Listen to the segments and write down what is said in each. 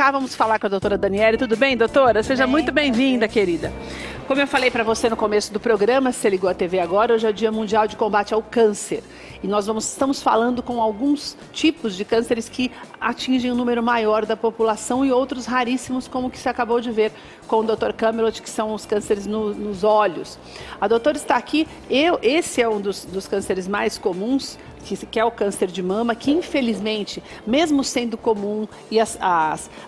cá, vamos falar com a doutora Daniele. Tudo bem, doutora? Seja muito bem-vinda, querida. Como eu falei para você no começo do programa, se você ligou a TV agora, hoje é o Dia Mundial de Combate ao Câncer. E nós estamos falando com alguns tipos de cânceres que atingem um número maior da população e outros raríssimos, como que você acabou de ver com o Dr. Camelot, que são os cânceres nos olhos. A doutora está aqui, esse é um dos cânceres mais comuns, que é o câncer de mama, que infelizmente, mesmo sendo comum e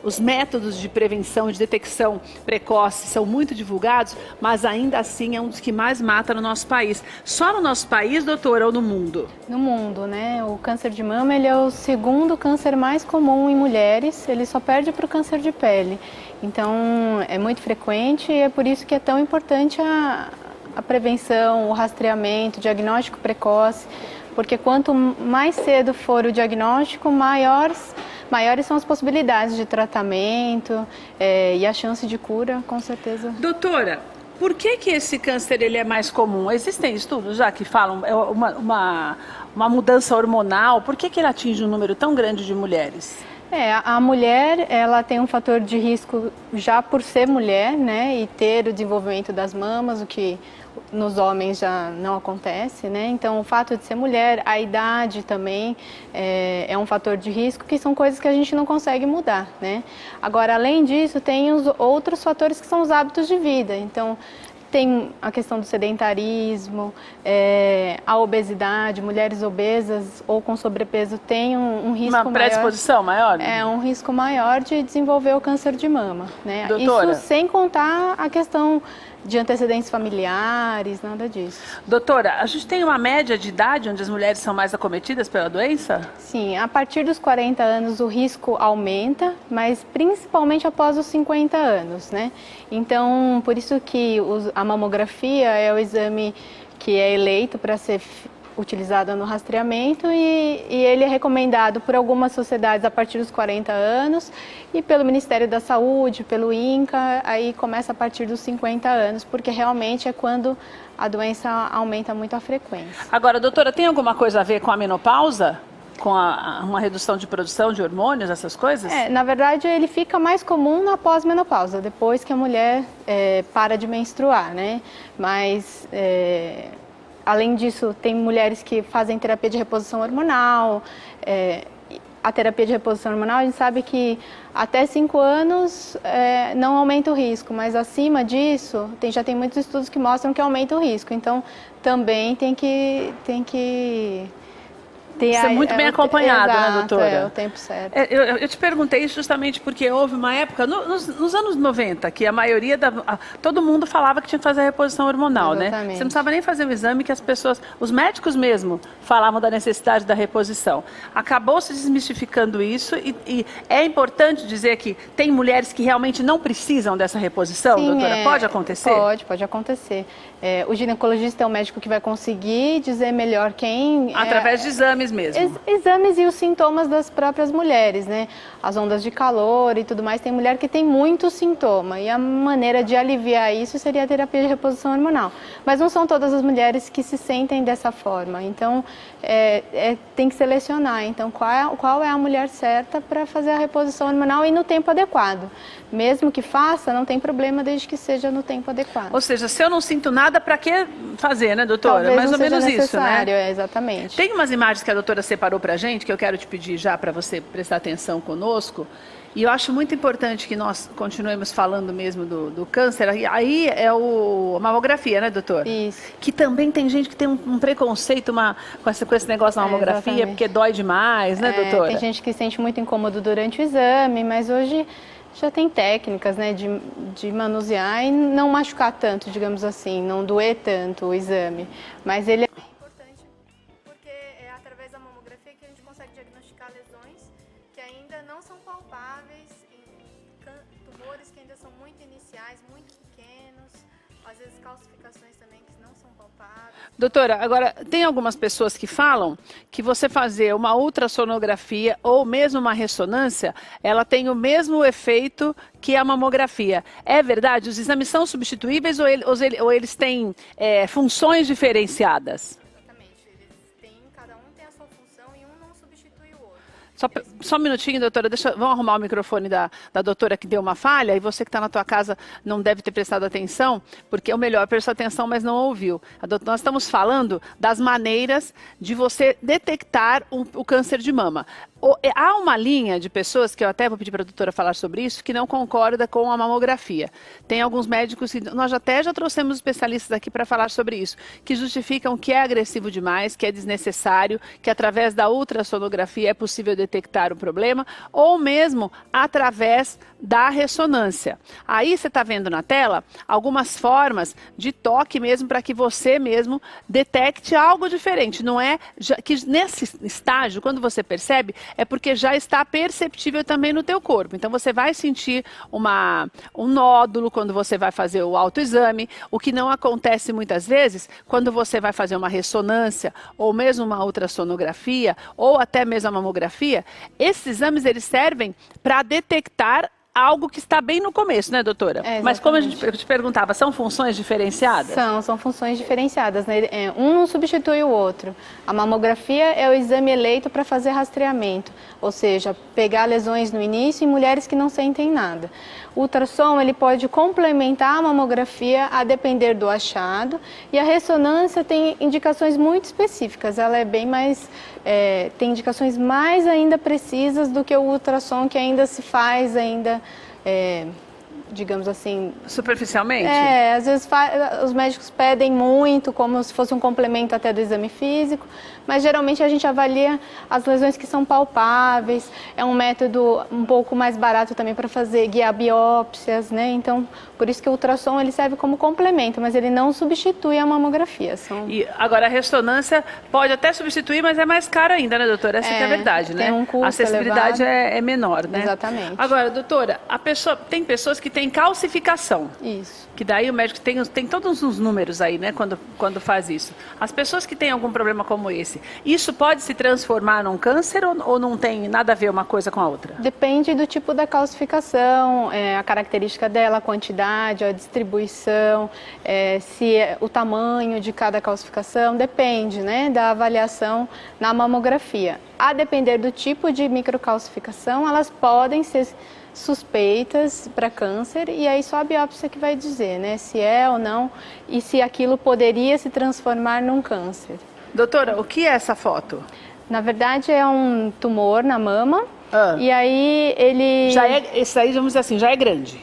os métodos de prevenção e de detecção precoce são muito divulgados, mas ainda assim é um dos que mais mata no nosso país. Só no nosso país, doutora, ou no mundo? No mundo, né? O câncer de mama, ele é o segundo câncer mais comum em mulheres, ele só perde para o câncer de pele. Então, é muito frequente e é por isso que é tão importante a prevenção, o rastreamento, o diagnóstico precoce, porque quanto mais cedo for o diagnóstico, maiores são as possibilidades de tratamento e a chance de cura, com certeza. Doutora, por que esse câncer ele é mais comum? Existem estudos já que falam uma mudança hormonal, por que ele atinge um número tão grande de mulheres? A mulher, ela tem um fator de risco já por ser mulher, né, e ter o desenvolvimento das mamas, o que nos homens já não acontece, né? Então, o fato de ser mulher, a idade também é um fator de risco, que são coisas que a gente não consegue mudar, né? Agora, além disso, tem os outros fatores que são os hábitos de vida. Então, tem a questão do sedentarismo, a obesidade, mulheres obesas ou com sobrepeso têm um risco maior. Uma predisposição maior? É, um risco maior de desenvolver o câncer de mama, né? Doutora, isso sem contar a questão de antecedentes familiares, nada disso. Doutora, a gente tem uma média de idade onde as mulheres são mais acometidas pela doença? Sim, a partir dos 40 anos o risco aumenta, mas principalmente após os 50 anos, né? Então, por isso que a mamografia é o exame que é eleito para ser utilizado no rastreamento e ele é recomendado por algumas sociedades a partir dos 40 anos e pelo Ministério da Saúde, pelo INCA, aí começa a partir dos 50 anos, porque realmente é quando a doença aumenta muito a frequência. Agora, doutora, tem alguma coisa a ver com a menopausa? Com uma redução de produção de hormônios, essas coisas? Na verdade, ele fica mais comum na pós-menopausa, depois que a mulher para de menstruar, né? Mas além disso, tem mulheres que fazem terapia de reposição hormonal. A terapia de reposição hormonal, a gente sabe que até 5 anos não aumenta o risco, mas acima disso, já tem muitos estudos que mostram que aumenta o risco. Então, também tem que ser muito bem acompanhado, exato, né, doutora? É o tempo certo. Eu te perguntei isso justamente porque houve uma época, nos anos 90, que a maioria todo mundo falava que tinha que fazer a reposição hormonal, exatamente, né? Você não precisava nem fazer o exame, que as pessoas, os médicos mesmo, falavam da necessidade da reposição. Acabou se desmistificando isso e é importante dizer que tem mulheres que realmente não precisam dessa reposição, sim, doutora? Pode acontecer? Pode acontecer. O ginecologista é o médico que vai conseguir dizer melhor quem... Através de exames mesmo. Exames e os sintomas das próprias mulheres, né? As ondas de calor e tudo mais. Tem mulher que tem muito sintoma e a maneira de aliviar isso seria a terapia de reposição hormonal. Mas não são todas as mulheres que se sentem dessa forma. Então, tem que selecionar. Então, qual é a mulher certa para fazer a reposição hormonal e no tempo adequado. Mesmo que faça, não tem problema desde que seja no tempo adequado. Ou seja, se eu não sinto nada, para que fazer, né, doutora? Talvez mais ou não seja menos necessário, isso, né? Exatamente. Tem umas imagens que a doutora separou pra gente, que eu quero te pedir já para você prestar atenção conosco. E eu acho muito importante que nós continuemos falando mesmo do câncer. Aí é a mamografia, né, doutor? Isso. Que também tem gente que tem um preconceito com esse negócio da mamografia, porque dói demais, né, doutora? Tem gente que sente muito incômodo durante o exame, mas hoje já tem técnicas, né, de manusear e não machucar tanto, digamos assim, não doer tanto o exame. Mas ele é importante porque é através da mamografia que a gente consegue diagnosticar lesões que ainda não são palpáveis, tumores que ainda são muito iniciais, muito pequenos, às vezes calcificações também que não são palpáveis. Doutora, agora, tem algumas pessoas que falam que você fazer uma ultrassonografia ou mesmo uma ressonância, ela tem o mesmo efeito que a mamografia. É verdade? Os exames são substituíveis ou eles têm funções diferenciadas? Exatamente, cada um tem a sua função e um não substitui o outro. Só um minutinho, doutora, vamos arrumar o microfone da doutora que deu uma falha, e você que está na tua casa não deve ter prestado atenção, porque é o melhor, prestou atenção, mas não ouviu. Nós estamos falando das maneiras de você detectar o câncer de mama. Há uma linha de pessoas, que eu até vou pedir para a doutora falar sobre isso, que não concorda com a mamografia. Tem alguns médicos, nós até já trouxemos especialistas aqui para falar sobre isso, que justificam que é agressivo demais, que é desnecessário, que através da ultrassonografia é possível detectar o problema, ou mesmo através da ressonância. Aí você está vendo na tela algumas formas de toque mesmo para que você mesmo detecte algo diferente. Não é que nesse estágio, quando você percebe, é porque já está perceptível também no teu corpo. Então você vai sentir um nódulo quando você vai fazer o autoexame, o que não acontece muitas vezes quando você vai fazer uma ressonância ou mesmo uma ultrassonografia ou até mesmo a mamografia. Esses exames eles servem para detectar algo que está bem no começo, né, doutora? Mas como eu te perguntava, são funções diferenciadas? São funções diferenciadas, né? Um não substitui o outro. A mamografia é o exame eleito para fazer rastreamento, ou seja, pegar lesões no início em mulheres que não sentem nada. O ultrassom ele pode complementar a mamografia a depender do achado, e a ressonância tem indicações muito específicas, ela é bem mais, tem indicações mais ainda precisas do que o ultrassom, que ainda se faz digamos assim... Superficialmente? Às vezes os médicos pedem muito, como se fosse um complemento até do exame físico, mas geralmente a gente avalia as lesões que são palpáveis, é um método um pouco mais barato também para guiar biópsias, né? Então, por isso que o ultrassom ele serve como complemento, mas ele não substitui a mamografia. E agora a ressonância pode até substituir, mas é mais caro ainda, né, doutora? Essa que é a verdade, né? Tem um custo a acessibilidade é menor, né? Exatamente. Agora, doutora, tem pessoas que têm calcificação. Isso. Que daí o médico tem todos os números aí, né, quando faz isso. As pessoas que têm algum problema como esse, isso pode se transformar num câncer ou não tem nada a ver uma coisa com a outra? Depende do tipo da calcificação, a característica dela, a quantidade, a distribuição, o tamanho de cada calcificação, depende, né, da avaliação na mamografia. A depender do tipo de microcalcificação, elas podem ser suspeitas para câncer, e aí só a biópsia que vai dizer, né, se é ou não e se aquilo poderia se transformar num câncer. Doutora, o que é essa foto? Na verdade é um tumor na mama, e aí ele... Esse aí, vamos dizer assim, já é grande.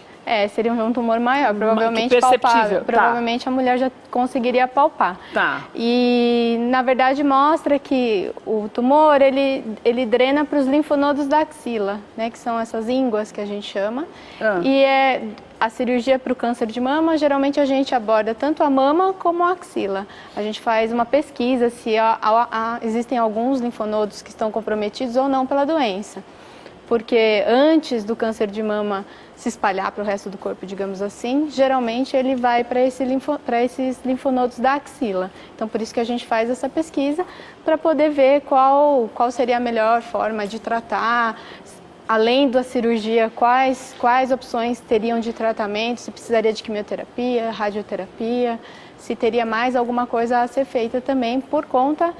Seria um tumor maior, provavelmente palpável. Provavelmente a mulher já conseguiria palpar. Tá. E, na verdade, mostra que o tumor, ele drena para os linfonodos da axila, né? Que são essas ínguas que a gente chama. E a cirurgia para o câncer de mama, geralmente a gente aborda tanto a mama como a axila. A gente faz uma pesquisa se existem alguns linfonodos que estão comprometidos ou não pela doença. Porque antes do câncer de mama se espalhar para o resto do corpo, digamos assim, geralmente ele vai para esses linfonodos da axila. Então, por isso que a gente faz essa pesquisa, para poder ver qual seria a melhor forma de tratar, além da cirurgia, quais opções teriam de tratamento, se precisaria de quimioterapia, radioterapia, se teria mais alguma coisa a ser feita também por conta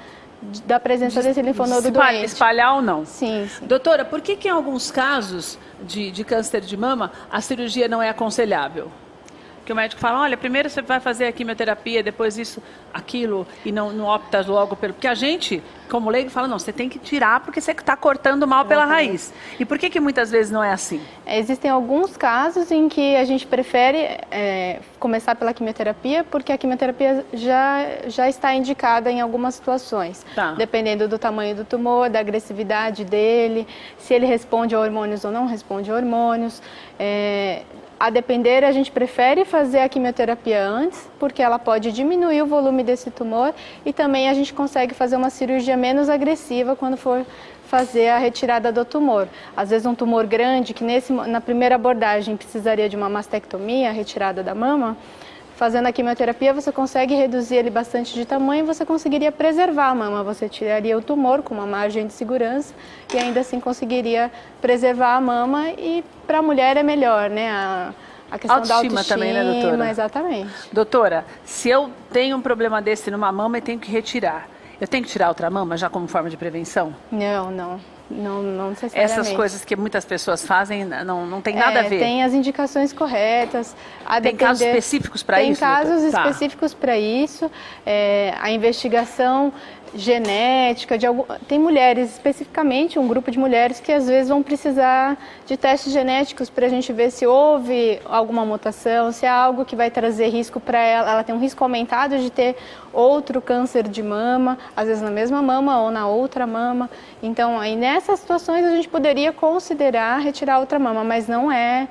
da presença desse linfonodo doente. Espalhar ou não? Sim. Doutora, por que em alguns casos de câncer de mama a cirurgia não é aconselhável? Que o médico fala, olha, primeiro você vai fazer a quimioterapia, depois isso, aquilo, e não opta logo pelo... Porque a gente, como leigo, fala, não, você tem que tirar porque você está cortando mal pela raiz. E por que muitas vezes não é assim? Existem alguns casos em que a gente prefere começar pela quimioterapia, porque a quimioterapia já está indicada em algumas situações. Tá. Dependendo do tamanho do tumor, da agressividade dele, se ele responde a hormônios ou não responde a hormônios. A depender, a gente prefere fazer a quimioterapia antes, porque ela pode diminuir o volume desse tumor, e também a gente consegue fazer uma cirurgia menos agressiva quando for fazer a retirada do tumor. Às vezes um tumor grande, que na primeira abordagem precisaria de uma mastectomia, retirada da mama, fazendo a quimioterapia você consegue reduzir ele bastante de tamanho e você conseguiria preservar a mama. Você tiraria o tumor com uma margem de segurança e ainda assim conseguiria preservar a mama, e para a mulher é melhor, né? A questão da autoestima também, né, doutora? Exatamente. Doutora, se eu tenho um problema desse numa mama e tenho que retirar, eu tenho que tirar outra mama já como forma de prevenção? Não. Não necessariamente. Essas coisas que muitas pessoas fazem não tem nada a ver. Tem as indicações corretas. Tem casos específicos para isso? Tem casos específicos para isso. A investigação genética tem mulheres, especificamente um grupo de mulheres que às vezes vão precisar de testes genéticos para a gente ver se houve alguma mutação, se é algo que vai trazer risco para ela. Ela tem um risco aumentado de ter outro câncer de mama, às vezes na mesma mama ou na outra mama. Então, aí nessas situações a gente poderia considerar retirar outra mama, mas não é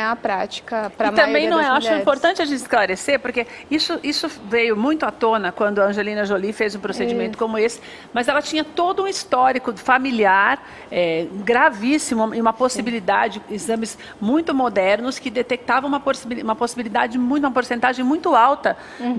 a prática para a maioria das mulheres. E também não é, acho importante a gente esclarecer, porque isso veio muito à tona quando a Angelina Jolie fez um procedimento como esse, mas ela tinha todo um histórico familiar gravíssimo e uma possibilidade, exames muito modernos que detectavam uma possibilidade, uma porcentagem muito alta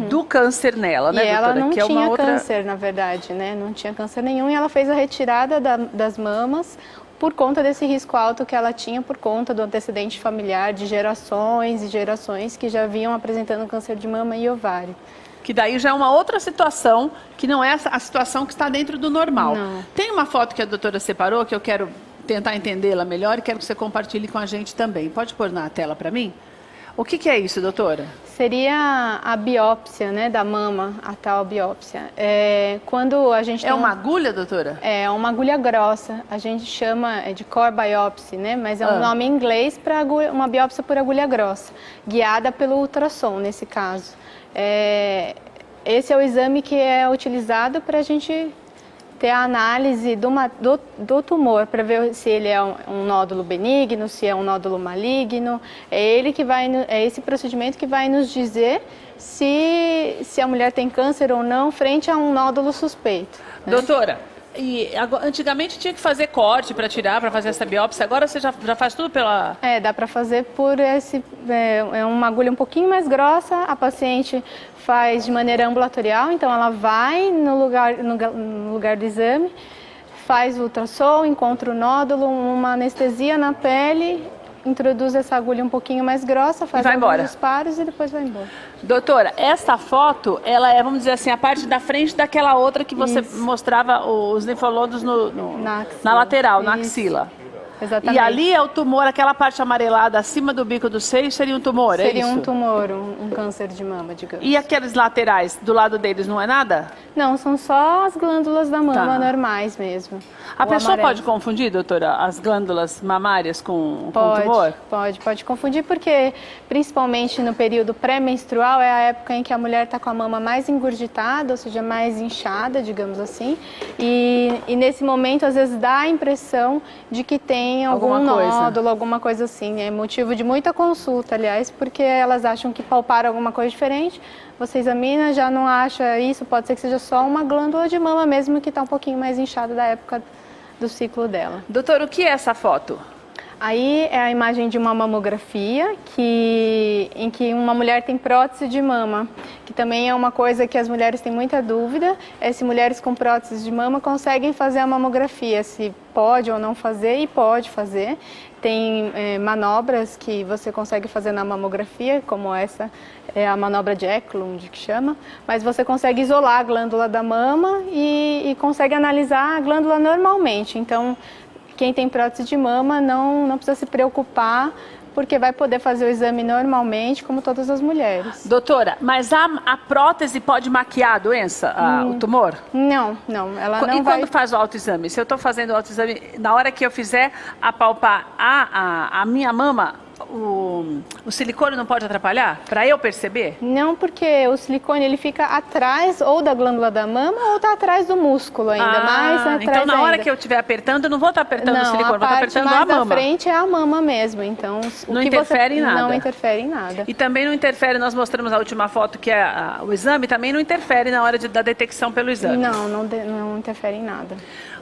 do câncer nela, né, doutora? Ela não que tinha câncer, na verdade, né? Não tinha câncer nenhum e ela fez a retirada das mamas por conta desse risco alto que ela tinha, por conta do antecedente familiar de gerações e gerações que já vinham apresentando câncer de mama e ovário. Que daí já é uma outra situação, que não é a situação que está dentro do normal. Não. Tem uma foto que a doutora separou, que eu quero tentar entendê-la melhor e quero que você compartilhe com a gente também. Pode pôr na tela para mim? O que é isso, doutora? Seria a biópsia, né, da mama, a tal biópsia. Quando a gente tem uma agulha, doutora? É uma agulha grossa. A gente chama de core biopsy, né, mas é um nome em inglês para uma biópsia por agulha grossa, guiada pelo ultrassom, nesse caso. Esse é o exame que é utilizado para a gente ter a análise do tumor, para ver se ele é um nódulo benigno, se é um nódulo maligno. É esse procedimento que vai nos dizer se a mulher tem câncer ou não frente a um nódulo suspeito, né? Doutora, antigamente tinha que fazer corte para tirar, para fazer essa biópsia, agora você já faz tudo pela... Dá para fazer por uma agulha um pouquinho mais grossa, a paciente faz de maneira ambulatorial, então ela vai no lugar do exame, faz o ultrassom, encontra o nódulo, uma anestesia na pele, introduz essa agulha um pouquinho mais grossa, faz alguns disparos e depois vai embora. Doutora, essa foto, ela é, vamos dizer assim, a parte da frente daquela outra que você mostrava os linfonodos na lateral, na axila. Exatamente. E ali é o tumor, aquela parte amarelada acima do bico do seio seria um tumor, é isso? Seria um tumor, um câncer de mama, digamos. E aqueles laterais, do lado deles, não é nada? Não, são só as glândulas da mama normais mesmo. A pessoa pode confundir, doutora, as glândulas mamárias com tumor? Pode confundir, porque principalmente no período pré-menstrual é a época em que a mulher está com a mama mais engurgitada, ou seja, mais inchada, digamos assim. E nesse momento, às vezes, dá a impressão de que tem algum nódulo, alguma coisa assim. É motivo de muita consulta, aliás, porque elas acham que palparam alguma coisa diferente. Você examina, já não acha isso, pode ser que seja só uma glândula de mama mesmo que está um pouquinho mais inchada da época do ciclo dela. Doutor, o que é essa foto? Aí é a imagem de uma mamografia em que uma mulher tem prótese de mama, que também é uma coisa que as mulheres têm muita dúvida, se mulheres com prótese de mama conseguem fazer a mamografia, se pode ou não fazer, e pode fazer. Tem manobras que você consegue fazer na mamografia, como essa é a manobra de Eklund, que chama, mas você consegue isolar a glândula da mama e consegue analisar a glândula normalmente. Então, quem tem prótese de mama não precisa se preocupar, porque vai poder fazer o exame normalmente, como todas as mulheres. Doutora, mas a prótese pode maquiar a doença, o tumor? Não, ela não vai... E quando faz o autoexame? Se eu estou fazendo o autoexame, na hora que eu fizer apalpar a minha mama, o silicone não pode atrapalhar? Para eu perceber? Não, porque o silicone ele fica atrás ou da glândula da mama ou está atrás do músculo ainda, mais atrás. Então na hora que eu estiver apertando, eu não vou estar apertando o silicone, vou estar apertando a mama. A parte mais da frente é a mama mesmo, então não interfere em nada. Não interfere em nada. E também não interfere, nós mostramos a última foto que é o exame, também não interfere na hora da detecção pelo exame. Não interfere em nada.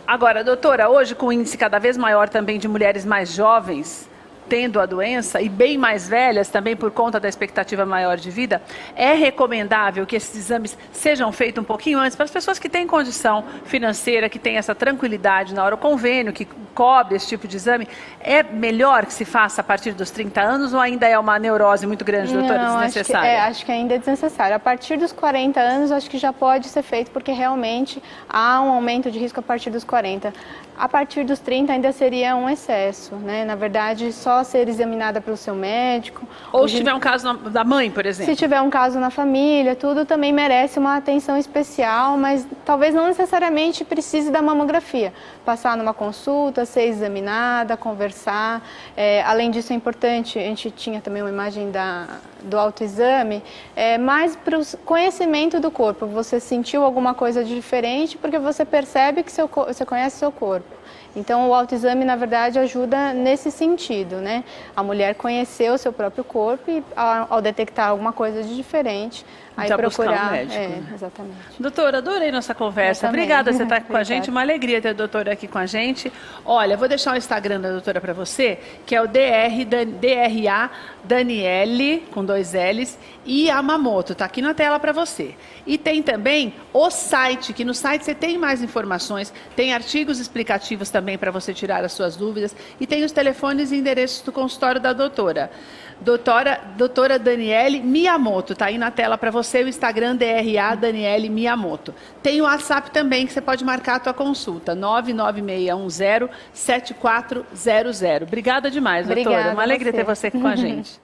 Agora, doutora, hoje com o índice cada vez maior também de mulheres mais jovens tendo a doença e bem mais velhas também por conta da expectativa maior de vida, é recomendável que esses exames sejam feitos um pouquinho antes para as pessoas que têm condição financeira, que têm essa tranquilidade na hora, o convênio que cobre esse tipo de exame, é melhor que se faça a partir dos 30 anos ou ainda é uma neurose muito grande, doutora, desnecessária? Acho que ainda é desnecessário. A partir dos 40 anos, acho que já pode ser feito, porque realmente há um aumento de risco a partir dos 40. A partir dos 30 ainda seria um excesso, né? Na verdade, só ser examinada pelo seu médico. Ou se tiver um caso da mãe, por exemplo. Se tiver um caso na família, tudo também merece uma atenção especial, mas talvez não necessariamente precise da mamografia. Passar numa consulta, ser examinada, conversar. Além disso, é importante, a gente tinha também uma imagem do autoexame, mais para o conhecimento do corpo. Você sentiu alguma coisa de diferente porque você percebe que você conhece seu corpo. Então, o autoexame, na verdade, ajuda nesse sentido, né? A mulher conhecer o seu próprio corpo e, ao detectar alguma coisa de diferente, aí já procurar. Um médico. Exatamente. Doutora, adorei nossa conversa. Obrigada por você estar aqui com a gente. Uma alegria ter a doutora aqui com a gente. Olha, vou deixar o Instagram da doutora para você, que é o DRA Daniele, com 2 L's, e Yamamoto. Está aqui na tela para você. E tem também o site, que no site você tem mais informações, tem artigos explicativos também para você tirar as suas dúvidas, e tem os telefones e endereços do consultório da doutora. Doutora Daniele Miyamoto, está aí na tela para você, o Instagram DRA Daniele Miyamoto. Tem o WhatsApp também, que você pode marcar a tua consulta, 996107400. Obrigada demais, doutora. Uma alegria ter você aqui com a gente.